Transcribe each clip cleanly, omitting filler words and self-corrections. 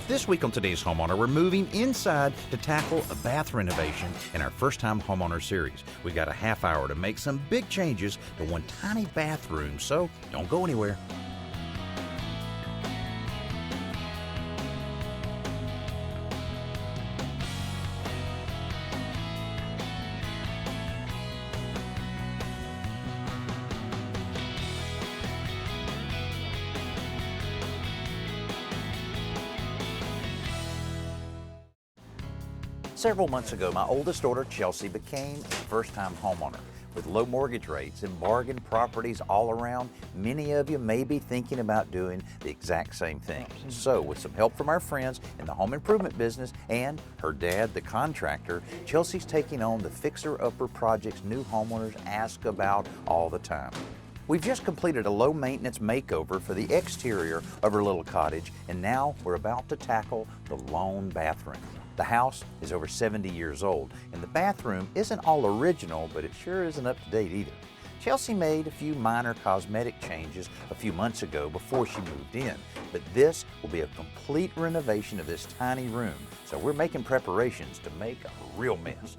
This week on Today's Homeowner, we're moving inside to tackle a bath renovation in our First Time Homeowner series. We've got a half hour to make some big changes to one tiny bathroom, so don't go anywhere. Several months ago, my oldest daughter, Chelsea, became a first-time homeowner. With low mortgage rates and bargain properties all around, many of you may be thinking about doing the exact same thing. So, with some help from our friends in the home improvement business and her dad, the contractor, Chelsea's taking on the fixer-upper projects new homeowners ask about all the time. We've just completed a low-maintenance makeover for the exterior of her little cottage, and now we're about to tackle the lone bathroom. The house is over 70 years old, and the bathroom isn't all original, but it sure isn't up to date either. Chelsea made a few minor cosmetic changes a few months ago before she moved in, but this will be a complete renovation of this tiny room, so we're making preparations to make a real mess.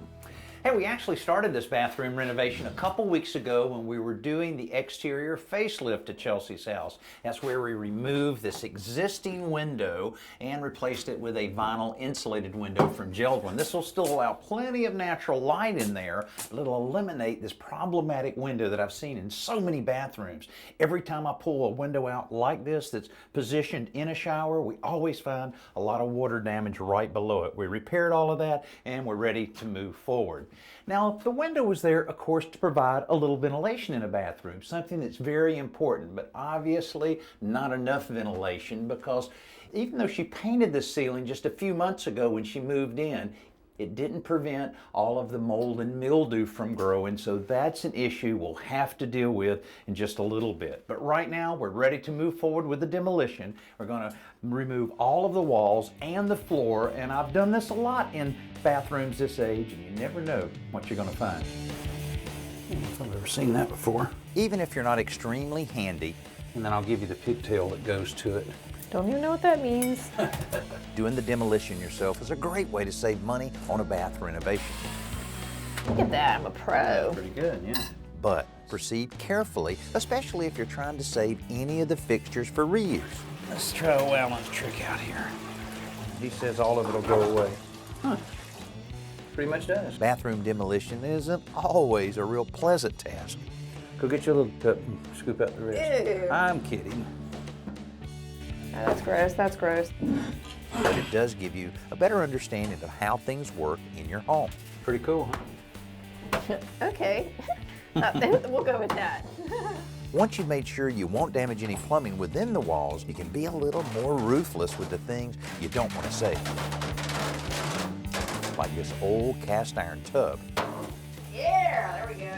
Hey, we actually started this bathroom renovation a couple weeks ago when we were doing the exterior facelift to Chelsea's house. That's where we removed this existing window and replaced it with a vinyl insulated window from Geldwin. This will still allow plenty of natural light in there, but it'll eliminate this problematic window that I've seen in so many bathrooms. Every time I pull a window out like this that's positioned in a shower, we always find a lot of water damage right below it. We repaired all of that and we're ready to move forward. Now, the window was there, of course, to provide a little ventilation in a bathroom, something that's very important, but obviously not enough ventilation because even though she painted the ceiling just a few months ago when she moved in, it didn't prevent all of the mold and mildew from growing, so that's an issue we'll have to deal with in just a little bit. But right now, we're ready to move forward with the demolition. We're going to remove all of the walls and the floor, and I've done this a lot in bathrooms this age, and you never know what you're going to find. I don't know if I've ever seen that before. Even if you're not extremely handy, and then I'll give you the pigtail that goes to it. Don't even know what that means. Doing the demolition yourself is a great way to save money on a bath renovation. Look at that, I'm a pro. Pretty good, yeah. But proceed carefully, especially if you're trying to save any of the fixtures for reuse. Let's try Alan's trick out here. He says all of it will go away. Huh. Pretty much does. Bathroom demolition isn't always a real pleasant task. Go get your little cup and scoop out the rest. Ew. I'm kidding. Oh, that's gross, that's gross. But it does give you a better understanding of how things work in your home. Pretty cool, huh? Okay, we'll go with that. Once you've made sure you won't damage any plumbing within the walls, you can be a little more ruthless with the things you don't want to save. Like this old cast iron tub. Yeah, there we go.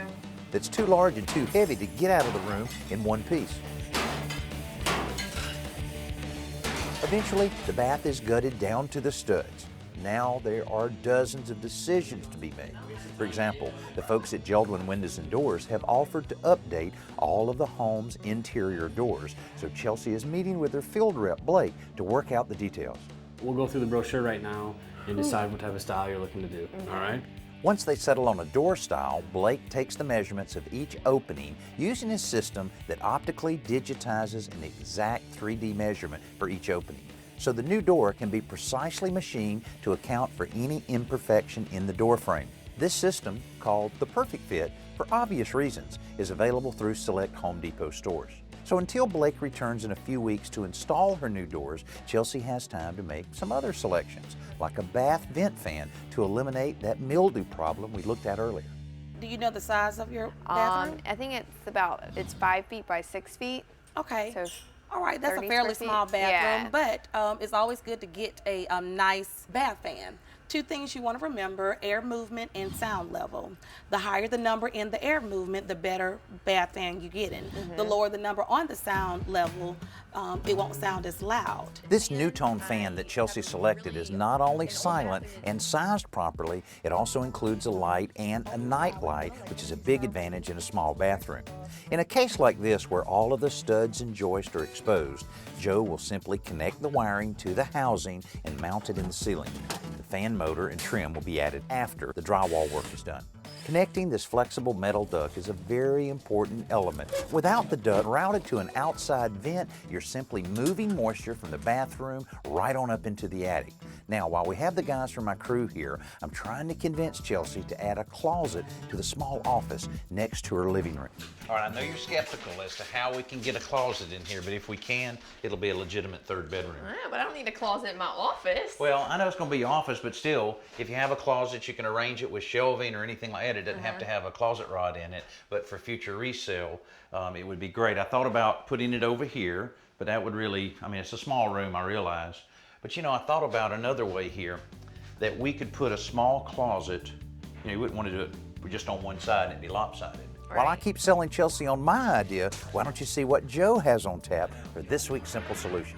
That's too large and too heavy to get out of the room in one piece. Eventually, the bath is gutted down to the studs. Now there are dozens of decisions to be made. For example, the folks at Geldwin Windows and Doors have offered to update all of the home's interior doors, so Chelsea is meeting with her field rep, Blake, to work out the details. We'll go through the brochure right now and decide what type of style you're looking to do, all right? Once they settle on a door style, Blake takes the measurements of each opening using his system that optically digitizes an exact 3D measurement for each opening. So the new door can be precisely machined to account for any imperfection in the door frame. This system, called the Perfect Fit, for obvious reasons, is available through select Home Depot stores. So until Blake returns in a few weeks to install her new doors, Chelsea has time to make some other selections, like a bath vent fan to eliminate that mildew problem we looked at earlier. Do you know the size of your bathroom? I think it's 5 feet by 6 feet. Okay. So all right, that's a 30 fairly square feet. small bathroom, Yeah. but it's always good to get a nice bath fan Two things you want to remember: air movement and sound level. The higher the number in the air movement, the better bath fan you get in. The lower the number on the sound level, it won't sound as loud. This new-tone fan that Chelsea selected is not only silent and sized properly, it also includes a light and a night light, which is a big advantage in a small bathroom. In a case like this where all of the studs and joists are exposed, Joe will simply connect the wiring to the housing and mount it in the ceiling. The fan motor and trim will be added after the drywall work is done. Connecting this flexible metal duct is a very important element. Without the duct routed to an outside vent, you're simply moving moisture from the bathroom right on up into the attic. Now, while we have the guys from my crew here, I'm trying to convince Chelsea to add a closet to the small office next to her living room. All right, I know you're skeptical as to how we can get a closet in here, but if we can, it'll be a legitimate third bedroom. Yeah, but I don't need a closet in my office. Well, I know it's going to be your office, but still, if you have a closet, you can arrange it with shelving or anything like that. It doesn't have to have a closet rod in it, but for future resale, it would be great. I thought about putting it over here, but that would really, I mean, it's a small room, I realize. But you know, I thought about another way here, that we could put a small closet, you know, you wouldn't want to do it just on one side and it'd be lopsided. Right. While I keep selling Chelsea on my idea, why don't you see what Joe has on tap for this week's Simple Solution?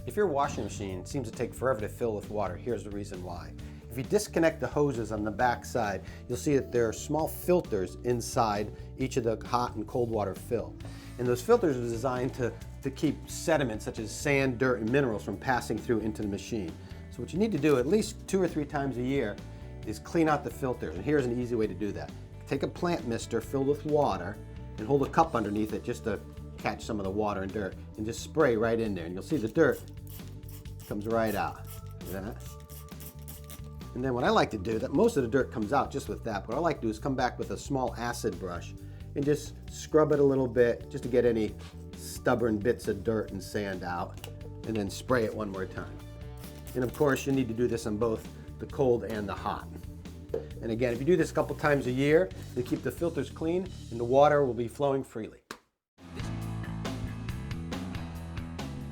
If your washing machine seems to take forever to fill with water, here's the reason why. If you disconnect the hoses on the back side, you'll see that there are small filters inside each of the hot and cold water fill. And those filters are designed to keep sediments such as sand, dirt, and minerals from passing through into the machine. So what you need to do at least 2 or 3 times a year is clean out the filters. And here's an easy way to do that. Take a plant mister filled with water and hold a cup underneath it just to catch some of the water and dirt, and just spray right in there. And you'll see the dirt comes right out. See that? And then what I like to do, that most of the dirt comes out just with that, what I like to do is come back with a small acid brush and just scrub it a little bit just to get any stubborn bits of dirt and sand out, and then spray it one more time. And of course, you need to do this on both the cold and the hot. And again, if you do this a couple times a year, you keep the filters clean and the water will be flowing freely.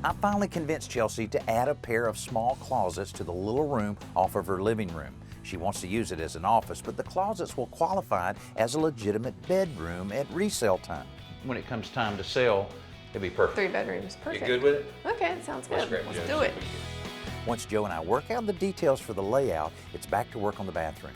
I finally convinced Chelsea to add a pair of small closets to the little room off of her living room. She wants to use it as an office, but the closets will qualify as a legitimate bedroom at resale time. When it comes time to sell, it'll be perfect. 3 bedrooms, perfect. You good with it? Okay, sounds good. Let's do it. Once Joe and I work out the details for the layout, it's back to work on the bathroom.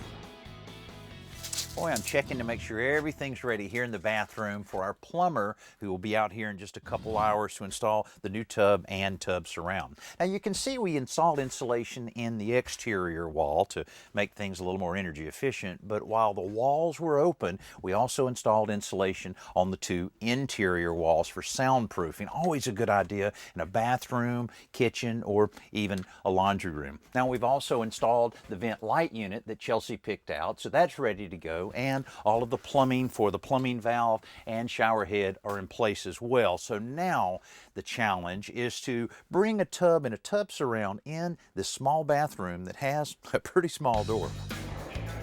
Boy, I'm checking to make sure everything's ready here in the bathroom for our plumber, who will be out here in just a couple hours to install the new tub and tub surround. Now you can see we installed insulation in the exterior wall to make things a little more energy efficient, but while the walls were open, we also installed insulation on the 2 interior walls for soundproofing. Always a good idea in a bathroom, kitchen, or even a laundry room. Now we've also installed the vent light unit that Chelsea picked out, so that's ready to go. And all of the plumbing for the plumbing valve and shower head are in place as well. So now the challenge is to bring a tub and a tub surround in this small bathroom that has a pretty small door.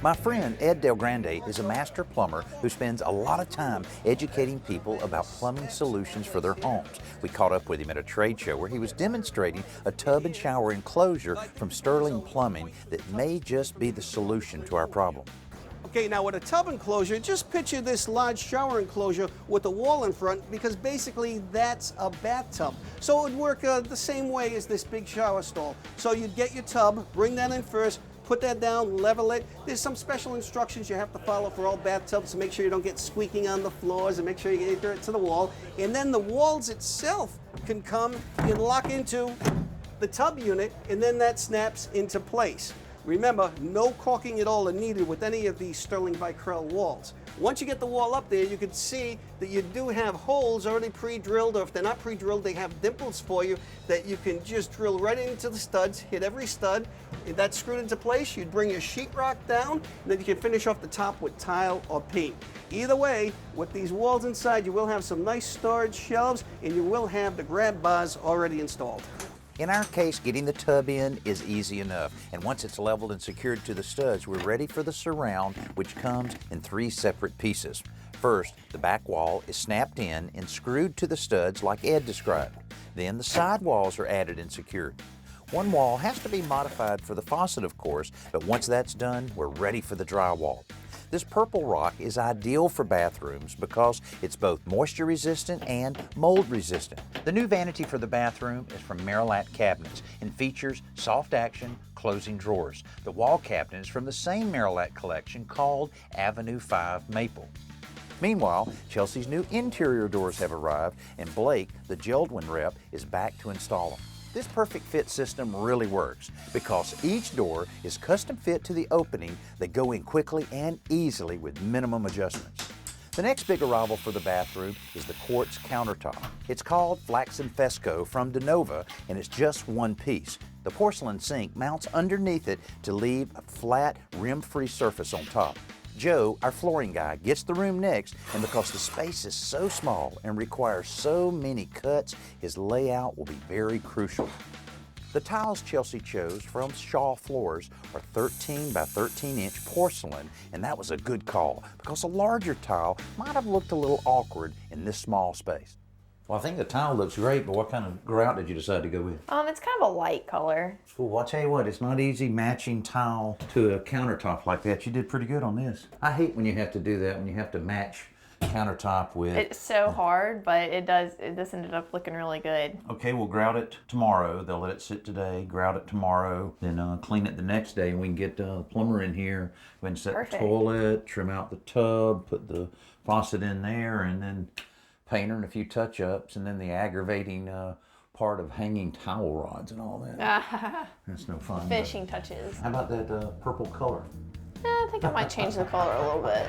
My friend Ed Del Grande is a master plumber who spends a lot of time educating people about plumbing solutions for their homes. We caught up with him at a trade show where he was demonstrating a tub and shower enclosure from Sterling Plumbing that may just be the solution to our problem. Okay, now with a tub enclosure, just picture this large shower enclosure with a wall in front, because basically that's a bathtub. So it would work the same way as this big shower stall. So you'd get your tub, bring that in first, put that down, level it. There's some special instructions you have to follow for all bathtubs to make sure you don't get squeaking on the floors and make sure you get dirt to the wall. And then the walls itself can come and lock into the tub unit, and then that snaps into place. Remember, no caulking at all are needed with any of these Sterling Vicryl walls. Once you get the wall up there, you can see that you do have holes already pre-drilled, or if they're not pre-drilled, they have dimples for you that you can just drill right into the studs, hit every stud. If that's screwed into place, you'd bring your sheetrock down, and then you can finish off the top with tile or paint. Either way, with these walls inside, you will have some nice storage shelves, and you will have the grab bars already installed. In our case, getting the tub in is easy enough, and once it's leveled and secured to the studs, we're ready for the surround, which comes in 3 separate pieces. First, the back wall is snapped in and screwed to the studs like Ed described. Then the side walls are added and secured. One wall has to be modified for the faucet, of course, but once that's done, we're ready for the drywall. This purple rock is ideal for bathrooms because it's both moisture resistant and mold resistant. The new vanity for the bathroom is from Marilat Cabinets and features soft action closing drawers. The wall cabinet is from the same Marilat collection called Avenue 5 Maple. Meanwhile, Chelsea's new interior doors have arrived and Blake, the Geldwin rep, is back to install them. This perfect fit system really works because each door is custom fit to the opening. They go in quickly and easily with minimum adjustments. The next big arrival for the bathroom is the quartz countertop. It's called Flaxen Fesco from DeNova and it's just one piece. The porcelain sink mounts underneath it to leave a flat, rim-free surface on top. Joe, our flooring guy, gets the room next, and because the space is so small and requires so many cuts, his layout will be very crucial. The tiles Chelsea chose from Shaw Floors are 13 by 13 inch porcelain, and that was a good call because a larger tile might have looked a little awkward in this small space. Well, I think the tile looks great, but what kind of grout did you decide to go with? It's kind of a light color. Well, I'll tell you what, it's not easy matching tile to a countertop like that. You did pretty good on this. I hate when you have to do that, when you have to match countertop with... It's so hard, but this ended up looking really good. Okay, we'll grout it tomorrow. They'll let it sit today, grout it tomorrow, then clean it the next day, and we can get the plumber in here. We can set the toilet, trim out the tub, put the faucet in there, and then paint her and a few touch-ups, and then the aggravating part of hanging towel rods and all that. That's no fun. Finishing touches. How about that purple color? I think I might change the color a little bit.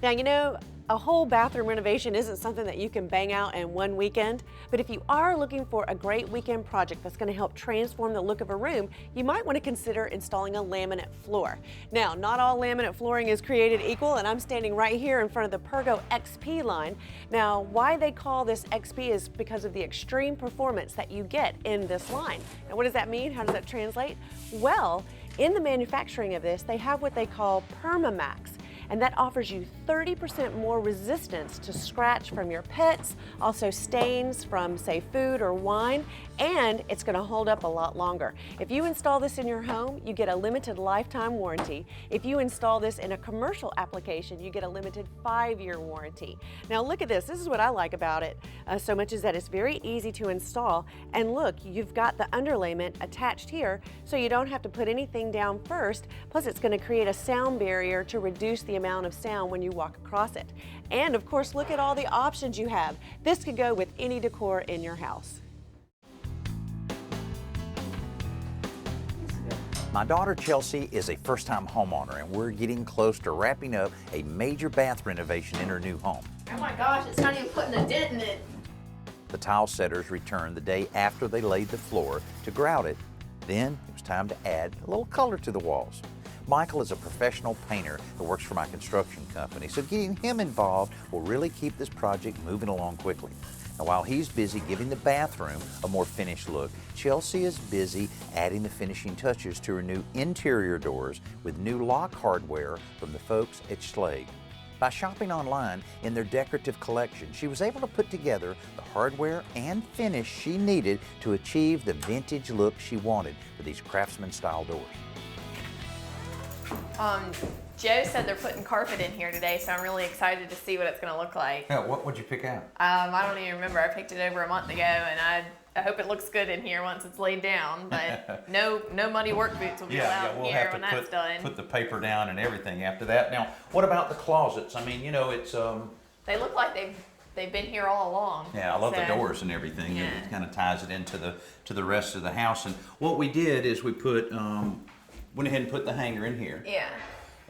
Now, you know, a whole bathroom renovation isn't something that you can bang out in one weekend, but if you are looking for a great weekend project that's going to help transform the look of a room, you might want to consider installing a laminate floor. Now, not all laminate flooring is created equal, and I'm standing right here in front of the Pergo XP line. Now, why they call this XP is because of the extreme performance that you get in this line. Now, what does that mean? How does that translate? Well, in the manufacturing of this, they have what they call PermaMax, and that offers you 30% more resistance to scratch from your pets, also stains from, say, food or wine, and it's gonna hold up a lot longer. If you install this in your home, you get a limited lifetime warranty. If you install this in a commercial application, you get a limited 5-year warranty. Now look at this. This is what I like about it so much is that it's very easy to install, and look, you've got the underlayment attached here, so you don't have to put anything down first, plus it's gonna create a sound barrier to reduce the amount of sound when you walk across it. And of course, look at all the options you have. This could go with any decor in your house. My daughter Chelsea is a first-time homeowner, and we're getting close to wrapping up a major bath renovation in her new home. Oh my gosh, it's not even putting a dent in it. The tile setters returned the day after they laid the floor to grout it. Then it was time to add a little color to the walls. Michael is a professional painter that works for my construction company, so getting him involved will really keep this project moving along quickly. Now, while he's busy giving the bathroom a more finished look, Chelsea is busy adding the finishing touches to her new interior doors with new lock hardware from the folks at Schlage. By shopping online in their decorative collection, she was able to put together the hardware and finish she needed to achieve the vintage look she wanted for these craftsman-style doors. Joe said they're putting carpet in here today, so I'm really excited to see what it's going to look like. Yeah, what would you pick out? I don't even remember. I picked it over a month ago, and I hope it looks good in here once it's laid down, but no muddy work boots will be allowed in here when that's done. Put the paper down and everything after that. Now, what about the closets? I mean, you know, it's... They look like they've been here all along. Yeah, I love the doors and everything. Yeah. It kind of ties it into the rest of the house. And what we did is we put... went ahead and put the hanger in here. Yeah.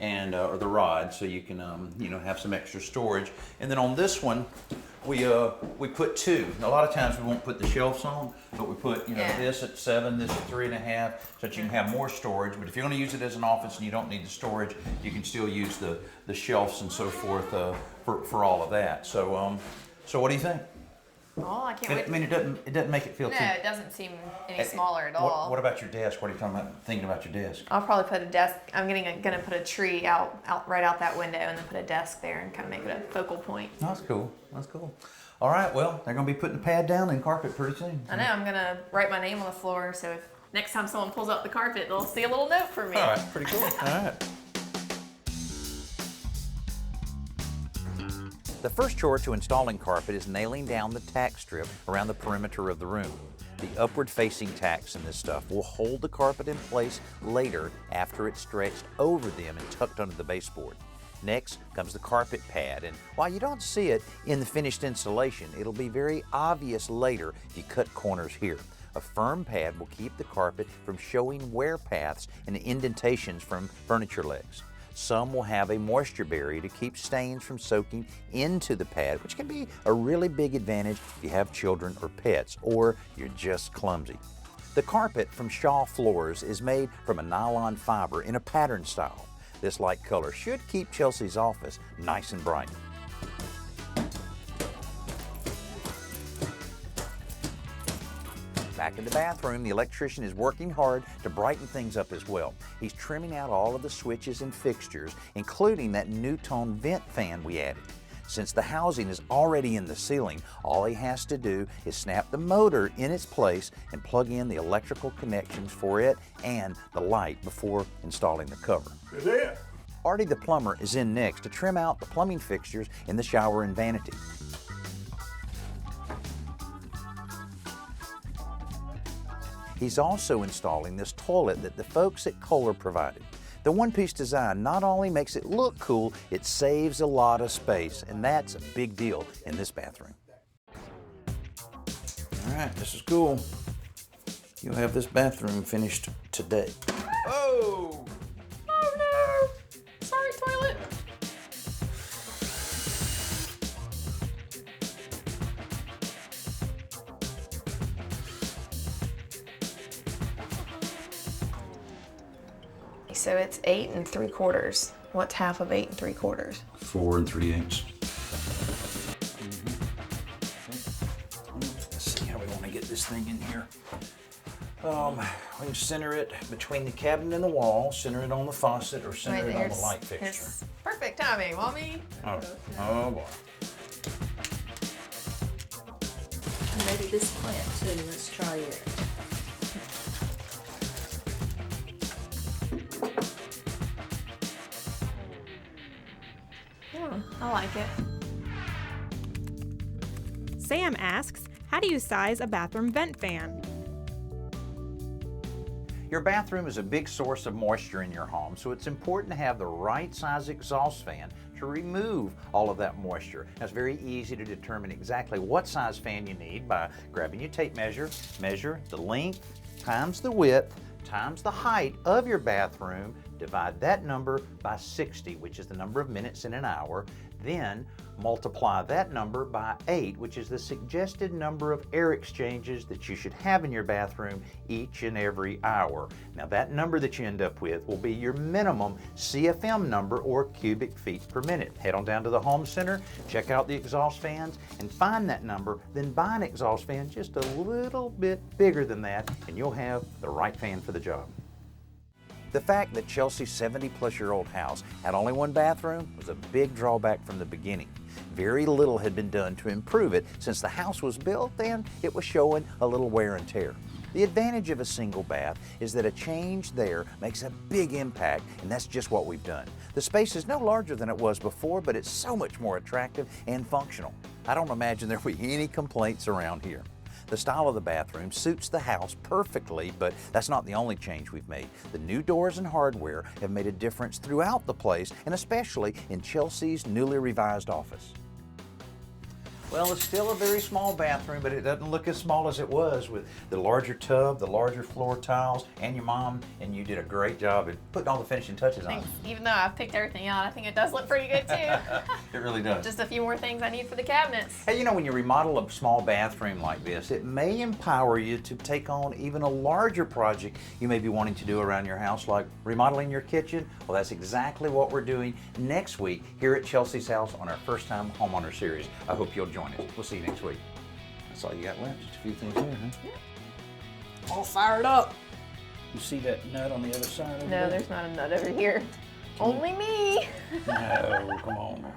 And or the rod, so you can you know, have some extra storage. And then on this one, we put two. A lot of times we won't put the shelves on, but we put this at 7, this at 3.5, so that you can have more storage. But if you're going to use it as an office and you don't need the storage, you can still use the shelves and so forth for all of that. So so what do you think? Oh, I can't wait. I mean, it doesn't make it feel too... No, it doesn't seem any smaller at all. What about your desk? What are you thinking about your desk? I'll probably put a desk. I'm gonna put a tree right out that window, and then put a desk there and kind of make it a focal point. That's cool. That's cool. All right, well, they're gonna be putting the pad down and carpet pretty soon. I know, I'm gonna write my name on the floor, so if next time someone pulls up the carpet, they'll see a little note from me. All right, pretty cool. All right. The first chore to installing carpet is nailing down the tack strip around the perimeter of the room. The upward facing tacks in this stuff will hold the carpet in place later after it's stretched over them and tucked under the baseboard. Next comes the carpet pad, and while you don't see it in the finished installation, it'll be very obvious later if you cut corners here. A firm pad will keep the carpet from showing wear paths and indentations from furniture legs. Some will have a moisture barrier to keep stains from soaking into the pad, which can be a really big advantage if you have children or pets, or you're just clumsy. The carpet from Shaw Floors is made from a nylon fiber in a pattern style. This light color should keep Chelsea's office nice and bright. Back in the bathroom, the electrician is working hard to brighten things up as well. He's trimming out all of the switches and fixtures, including that new tone vent fan we added. Since the housing is already in the ceiling, all he has to do is snap the motor in its place and plug in the electrical connections for it and the light before installing the cover. That's it. Artie the plumber is in next to trim out the plumbing fixtures in the shower and vanity. He's also installing this toilet that the folks at Kohler provided. The one-piece design not only makes it look cool, it saves a lot of space, and that's a big deal in this bathroom. All right, this is cool. You'll have this bathroom finished today. Oh! Oh no! Sorry, toilet. So it's 8 3/4. What's half of 8 3/4? 4 3/8. Let's see how we want to get this thing in here. We can center it between the cabinet and the wall, center it on the faucet, or center it on the light fixture. It's perfect timing, Mommy. Oh boy. Maybe this plant too. Let's try it. I like it. Sam asks, how do you size a bathroom vent fan? Your bathroom is a big source of moisture in your home, so it's important to have the right size exhaust fan to remove all of that moisture. Now, it's very easy to determine exactly what size fan you need by grabbing your tape measure, measure the length times the width times the height of your bathroom, divide that number by 60, which is the number of minutes in an hour, then multiply that number by 8, which is the suggested number of air exchanges that you should have in your bathroom each and every hour. Now that number that you end up with will be your minimum CFM number, or cubic feet per minute. Head on down to the home center, check out the exhaust fans, and find that number, then buy an exhaust fan just a little bit bigger than that, and you'll have the right fan for the job. The fact that Chelsea's 70-plus-year-old house had only one bathroom was a big drawback from the beginning. Very little had been done to improve it since the house was built, and it was showing a little wear and tear. The advantage of a single bath is that a change there makes a big impact, and that's just what we've done. The space is no larger than it was before, but it's so much more attractive and functional. I don't imagine there will be any complaints around here. The style of the bathroom suits the house perfectly, but that's not the only change we've made. The new doors and hardware have made a difference throughout the place, and especially in Chelsea's newly revised office. Well, it's still a very small bathroom, but it doesn't look as small as it was with the larger tub, the larger floor tiles, and your mom, and you did a great job at putting all the finishing touches on it. Thanks. Even though I've picked everything out, I think it does look pretty good too. It really does. Just a few more things I need for the cabinets. Hey, you know, when you remodel a small bathroom like this, it may empower you to take on even a larger project you may be wanting to do around your house, like remodeling your kitchen. Well, that's exactly what we're doing next week here at Chelsea's house on our First Time Homeowner series. I hope you'll join us. We'll see you next week. That's all you got left, just a few things here, huh? Yeah. All fired up. You see that nut on the other side of No, there's not a nut over here. Only me. No, come on.